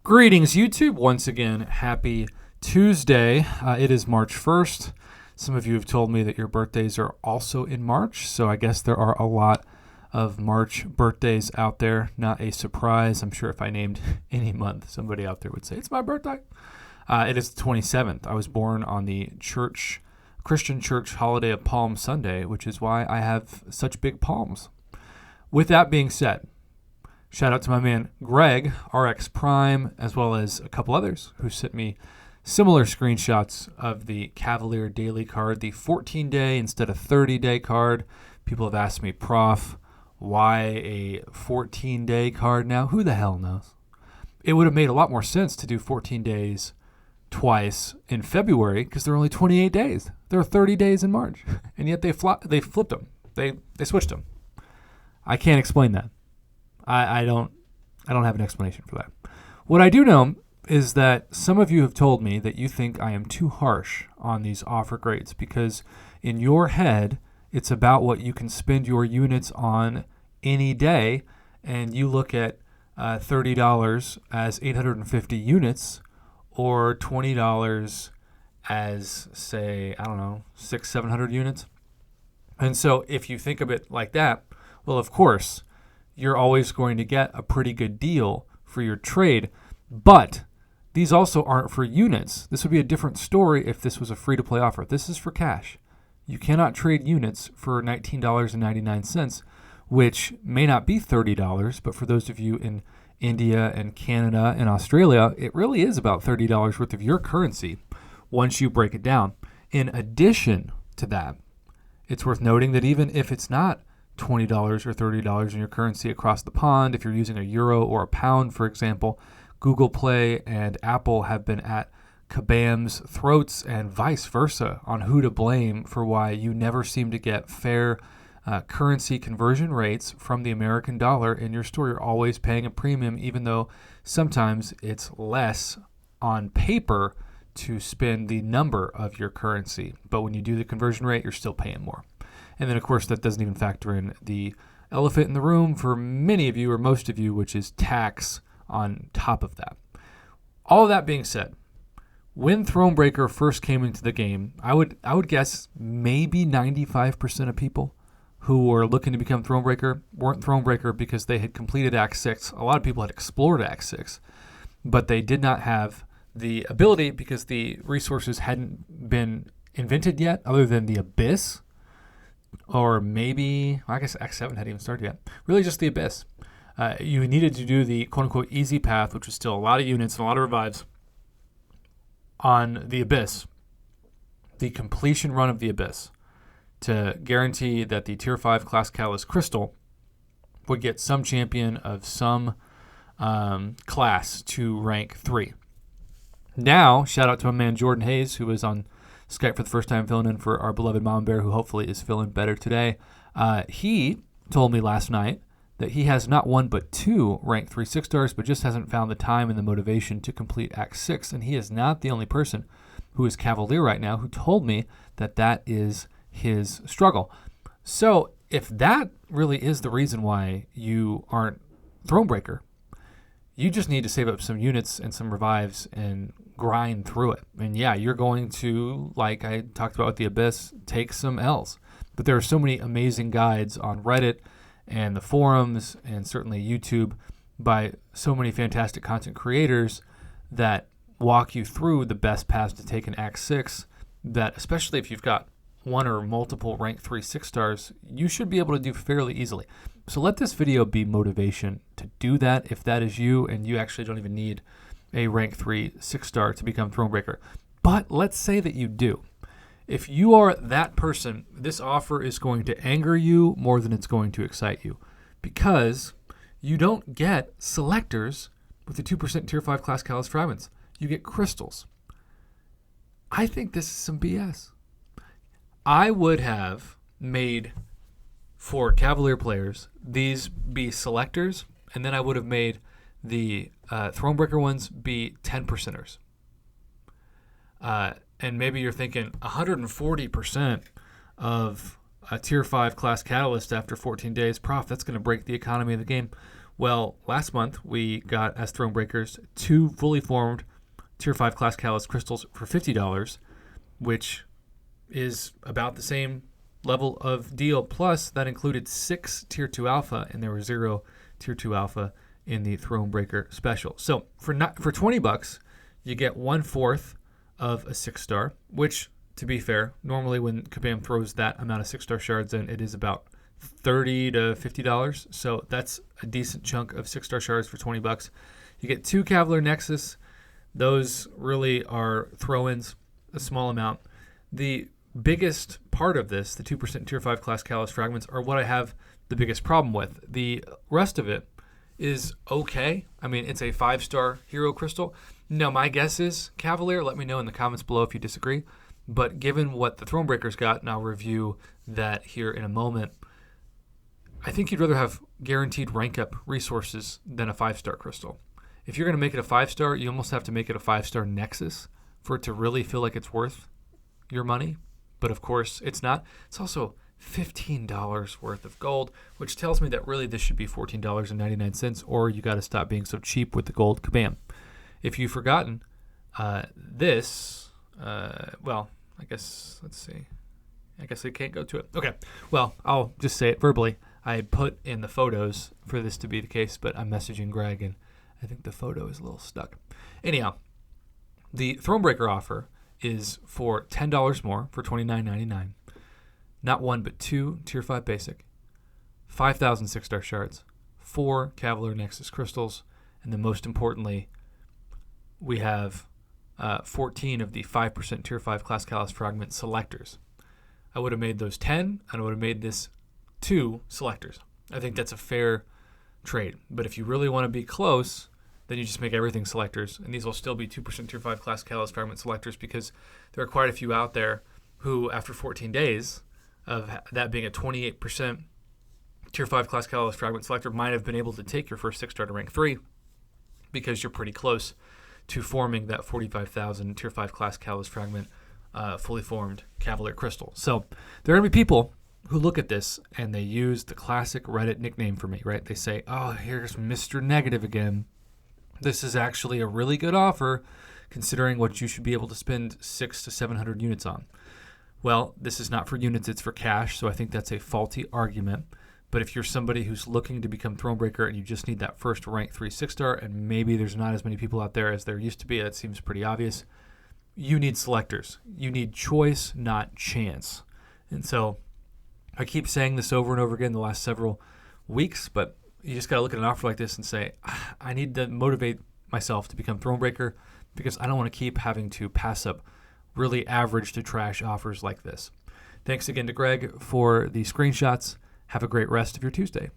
Greetings, YouTube. Once again, happy Tuesday. It is March 1st. Some of you have told me that your birthdays are also in March, so I guess there are a lot of March birthdays out there. Not a surprise. I'm sure if I named any month, somebody out there would say, it's my birthday. It is the 27th. I was born on the Christian church holiday of Palm Sunday, which is why I have such big palms. With that being said, shout out to my man Greg, RX Prime, as well as a couple others who sent me similar screenshots of the Cavalier daily card, the 14-day instead of 30-day card. People have asked me, Prof, why a 14-day card now? Who the hell knows? It would have made a lot more sense to do 14 days twice in February because there are only 28 days. There are 30 days in March, and yet they flipped them. They switched them. I can't explain that. I don't have an explanation for that. What I do know is that some of you have told me that you think I am too harsh on these offer grades because in your head, it's about what you can spend your units on any day, and you look at $30 as 850 units or $20 as, say, I don't know, 600-700 units. And so if you think of it like that, well, of course, you're always going to get a pretty good deal for your trade. But these also aren't for units. This would be a different story if this was a free-to-play offer. This is for cash. You cannot trade units for $19.99, which may not be $30, but for those of you in India and Canada and Australia, it really is about $30 worth of your currency once you break it down. In addition to that, it's worth noting that even if it's not $20 or $30 in your currency across the pond, if you're using a euro or a pound, for example, Google Play and Apple have been at Kabam's throats and vice versa on who to blame for why you never seem to get fair currency conversion rates from the American dollar in your store. You're always paying a premium, even though sometimes it's less on paper to spend the number of your currency. But when you do the conversion rate, you're still paying more. And then, of course, that doesn't even factor in the elephant in the room for many of you or most of you, which is tax on top of that. All of that being said, when Thronebreaker first came into the game, I would guess maybe 95% of people who were looking to become Thronebreaker weren't Thronebreaker because they had completed Act 6. A lot of people had explored Act 6, but they did not have the ability because the resources hadn't been invented yet other than the Abyss. Or maybe, I guess Act 7 hadn't even started yet. Really just the Abyss. You needed to do the quote-unquote easy path, which was still a lot of units and a lot of revives on the Abyss. The completion run of the Abyss to guarantee that the Tier 5 Class Catalyst Crystal would get some champion of some class to rank 3. Now, shout out to my man Jordan Hayes, who was on Skype for the first time filling in for our beloved Mom Bear, who hopefully is feeling better today. He told me last night that he has not one but 2 rank 3 6-stars, but just hasn't found the time and the motivation to complete Act 6. And he is not the only person who is Cavalier right now who told me that that is his struggle. So if that really is the reason why you aren't Thronebreaker, you just need to save up some units and some revives and grind through it. And yeah, you're going to, like I talked about with the Abyss, take some L's. But there are so many amazing guides on Reddit and the forums and certainly YouTube by so many fantastic content creators that walk you through the best paths to take in Act 6 that, especially if you've got one or multiple rank 3 6-stars, you should be able to do fairly easily. So let this video be motivation to do that if that is you and you actually don't even need a rank 3 6-star to become Thronebreaker. But let's say that you do. If you are that person, this offer is going to anger you more than it's going to excite you because you don't get selectors with the 2% Tier 5 Class Catalyst fragments. You get crystals. I think this is some BS. I would have made, for Cavalier players, these be selectors, and then I would have made the Thronebreaker ones be 10%ers. And maybe you're thinking 140% of a Tier 5 Class Catalyst after 14 days. Prof, that's going to break the economy of the game. Well, last month we got, as Throne Breakers, 2 fully formed Tier 5 Class Callus crystals for $50, which is about the same level of deal. Plus, that included 6 Tier 2 Alpha, and there were 0 Tier 2 Alpha in the Throne Breaker special. So for $20, you get 1/4 of a 6-star, which, to be fair, normally when Kabam throws that amount of 6-star shards in, it is about $30 to $50. So that's a decent chunk of 6-star shards for $20. You get 2 Cavalier Nexus. Those really are throw-ins, a small amount. The biggest part of this, the 2% Tier 5 Class Callus fragments, are what I have the biggest problem with. The rest of it is okay. I mean, it's a 5-star hero crystal. Now, my guess is Cavalier. Let me know in the comments below if you disagree. But given what the Throne Breakers got, and I'll review that here in a moment, I think you'd rather have guaranteed rank up resources than a 5-star crystal. If you're going to make it a 5-star, you almost have to make it a 5-star Nexus for it to really feel like it's worth your money. But of course, it's not. It's also $15 worth of gold, which tells me that really this should be $14.99, or you got to stop being so cheap with the gold. Kabam. If you've forgotten, this, well, I guess, let's see. I guess I can't go to it. Okay. Well, I'll just say it verbally. I put in the photos for this to be the case, but I'm messaging Greg, and I think the photo is a little stuck. Anyhow, the Thronebreaker offer is for $10 more for $29.99. Not 1, but 2 Tier 5 Basic, 5,000 6-star shards, 4 Cavalier Nexus crystals, and then most importantly, we have 14 of the 5% Tier 5 Class Callus fragment selectors. I would have made those 10, and I would have made this 2 selectors. I think that's a fair trade. But if you really want to be close, then you just make everything selectors, and these will still be 2% Tier 5 Class Callus fragment selectors, because there are quite a few out there who, after 14 days of that being a 28% Tier 5 Class Callus fragment selector, might have been able to take your first 6-star to rank 3 because you're pretty close to forming that 45,000 Tier 5 Class Callus fragment fully formed Cavalier crystal. So there are going to be people who look at this and they use the classic Reddit nickname for me, right? They say, oh, here's Mr. Negative again. This is actually a really good offer considering what you should be able to spend 600 to 700 units on. Well, this is not for units, it's for cash, so I think that's a faulty argument. But if you're somebody who's looking to become Thronebreaker and you just need that first rank 3 6-star, and maybe there's not as many people out there as there used to be, that seems pretty obvious, you need selectors. You need choice, not chance. And so I keep saying this over and over again the last several weeks, but you just got to look at an offer like this and say, I need to motivate myself to become Thronebreaker because I don't want to keep having to pass up really average to trash offers like this. Thanks again to Greg for the screenshots. Have a great rest of your Tuesday.